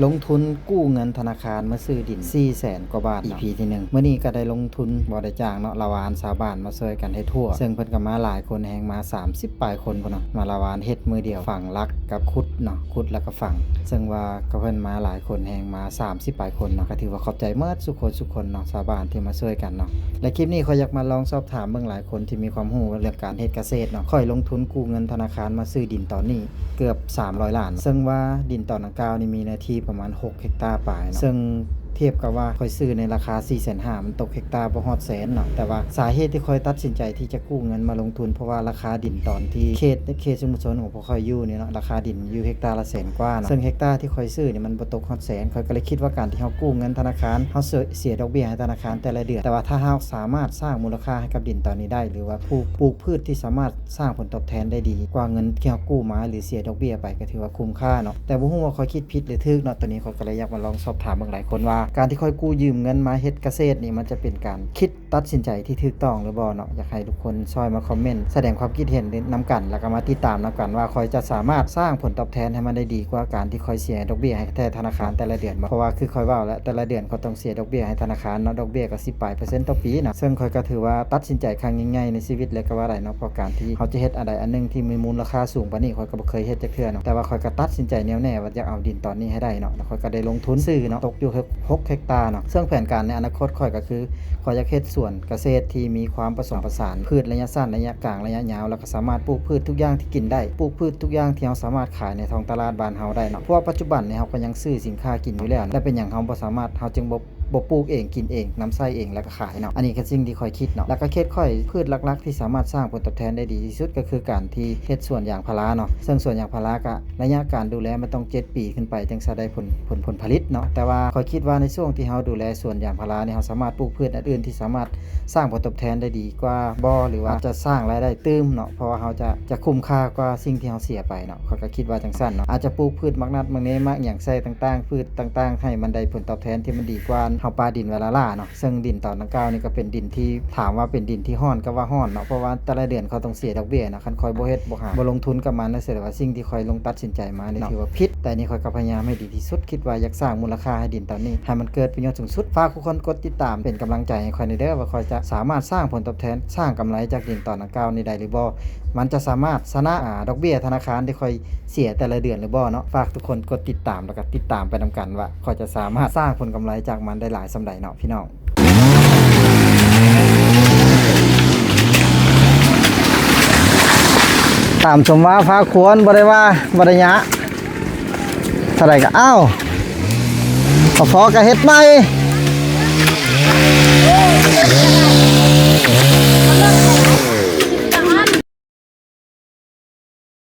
ลงทุนกู้เงินธนาคารมาซื้อดิน 400,000 กว่าบาท EP ที่1มื้อนี้ก็ได้ลงทุนบ่ได้จ้างเนาะละวานชาวบ้านมาช่วยกันให้ทั่วซึ่งเพิ่นก็มาหลายคนแฮงมา30ปลายคนพุ่นเนาะมาละวานเฮ็ดมือเดียวฝั่งลักกับขุดเนาะขุดแล้วก็ฝั่งซึ่งว่าก็เพิ่นมาหลายคนแฮงมา30ปลายคนเนาะก็ถือว่าขอบใจเมิดทุกคนเนาะชาวบ้านที่มาช่วยกันเนาะและคลิปนี้ข้อยอยากมาลองสอบถามเบิ่งหลายคนที่มีความรู้เรื่องการเฮ็ดเกษตรเนาะข้อยลงทุนกู้เงินธนาคารมาซื้อดินตอนนี้เกือบ300ล้านซึ่งว่าดินตอนดังกล่าวนี่มีเนื้อที่ประมาณ6เฮกตาร์ปลายเนาะซึ่งเทียบกับว่าค่อยซื้อในราคา 450,000 มันตกเฮกตาร์บ่ฮอดแสนเนาะแต่ว่าสาเหตุที่ค่อยตัดสินใจที่จะกู้เงินมาลงทุนเพราะว่าราคาดินตอนที่เขตสมุทรสาครของพวกค่อยอยู่นี่เนาะราคาดินอยู่เฮกตาร์ละแสนกว่าเนาะซึ่งเฮกตาร์ที่ค่อยซื้อนี่มันบ่ตกฮอดแสนค่อยก็เลยคิดว่าการที่เฮากู้เงินธนาคารเฮาเสียดอกเบี้ยให้ธนาคารแต่ละเดือนแต่ว่าถ้าเฮาสามารถสร้างมูลค่าให้กับดินตอนนี้ได้หรือว่าปลูกพืชที่สามารถสร้างผลตอบแทนได้ดีกว่าเงินที่เฮากู้มาหรือเสียดอกเบี้ยไปก็ถือว่าคุ้มค่าเนาะแต่บ่ฮู้ว่าค่อยคิดผิดหรือถูกเนาะตอนนี้ค่อยก็เลยอยากมาลองสอบถามเบิ่งหลายคนว่าการที่ค่อยกู้ยืมเงินมาเฮ็ดเกษตรนี่มันจะเป็นการคิดตัดสินใจที่ถูกต้องหรือบ่เนาะอยากให้ทุกคนช่วยมาคอมเมนต์แสดงความคิดเห็นนำกันแล้วก็มาติดตามนำกันว่าค่อยจะสามารถสร้างผลตอบแทนให้มันได้ดีกว่าการที่ค่อยเสียดอกเบี้ยให้ธนาคารแต่ละเดือนเพราะว่าคือค่อยเว้าแล้วแต่ละเดือนเขาต้องเสียดอกเบี้ยให้ธนาคารเนาะดอกเบี้ยก็10%ต่อปีนะซึ่งค่อยก็ถือว่าตัดสินใจครั้งใหญ่ๆในชีวิตเลยก็ว่าได้เนาะเพราะการที่เขาจะเฮ็ดอะไรอันนึงที่มีมูลค่าสูงปานนี้ค่อยก็บ่เคยเฮ็ดจักเทื่อเนาะแต่ว่าค่อยก็ตัดสินใจแน่วแน่ว่าจะเอาดินตอนนี้ให้ได้เนาะแล้วค่อยก็ได้ลงทุนซื้อเนาะตกอยู่6เฮกตาร์เนาะซึ่งแผนการในอนาคตค่อยก็คือข้อยอยากเฮ็ดสวนเกษตรที่มีความผสมผสานพืชระยะสั้นระยะกลางระยะยาวแล้วก็สามารถปลูกพืชทุกอย่างที่กินได้ปลูกพืชทุกอย่างที่เราสามารถขายในท้องตลาดบ้านเฮาได้เนาะเพราะว่าปัจจุบันเนี่ยเฮาก็ยังซื้อสินค้ากินอยู่แล้วและเป็นหยังเฮาบ่สามารถเฮาจึงบ่ปลูกเองกินเองน้ำไส้เองแล้วก็ขายเนาะอันนี้คือสิ่งที่ค่อยคิดเนาะแล้วก็ค่อยพืชหลักๆที่สามารถสร้างผลตอบแทนได้ดีที่สุดก็คือการที่เฮ็ดสวนยางพาราเนาะซึ่งสวนยางพาราก็ระยะการดูแลมันต้อง7ปีขึ้นไปจึงจะได้ผลผลิตเนาะแต่ว่าค่อยคิดว่าในช่วงที่เฮาดูแลสวนยางพาราเนี่ยเฮาสามารถปลูกพืชอื่นๆที่สามารถสร้างผลตอบแทนได้ดีกว่าบ่หรือว่าจะสร้างรายได้ตื้มเนาะเพราะว่าเฮาจะคุ้มค่ากว่าสิ่งที่เฮาเสียไปเนาะข้อยก็คิดว่าจังซั่นเนาะอาจจะปลูกพืชมักนัดมักเนมักหยังใส่ต่างๆพืชต่างๆให้มันได้ผลตอบแทนที่มันดีกว่าเฮาปาดินเวลาเนาะซึ่งดินตอนดังกล่าวนี่ก็เป็นดินที่ถามว่าเป็นดินที่ร้อนก็ว่าร้อนเนาะเพราะว่าแต่ละเดือนเขาต้องเสียดอกเบี้ยนะคันค่อยบ่เฮ็ดบ่หาบ่ลงทุนกับมันนั่นแสดงว่าสิ่งที่ค่อยลงตัดสินใจมานี่ถือว่าผิดแต่นี่ค่อยก็พยายามให้ดีที่สุดคิดว่าอยากสร้างมูลค่าให้ดินตอนนี้ให้มันเกิดประโยชน์สูงสุดฝากทุกคนกดติดตามเป็นกำลังใจให้ค่อยในเด้อว่าค่อยจะสามารถสร้างผลตอบแทนสร้างกำไรจากดินตอนดังกล่าวนี้ได้หรือบ่มันจะสามารถชนะดอกเบี้ยธนาคารที่ค่อยเสียแต่ละเดือนหรือบ่เนาะฝากทุกคนกดติดตามแล้วก็ติดตามไปนำกันว่าค่อยจะสามารถสร้างผลกำไรจากมันได้หลายส่าใดเนาะพี่น้องตามสมว่าฟ้าควรบ่ได้ว่าบ่ได้ยะเท่าไหร่ก็อ้าวพอก็เฮ็ดใหม่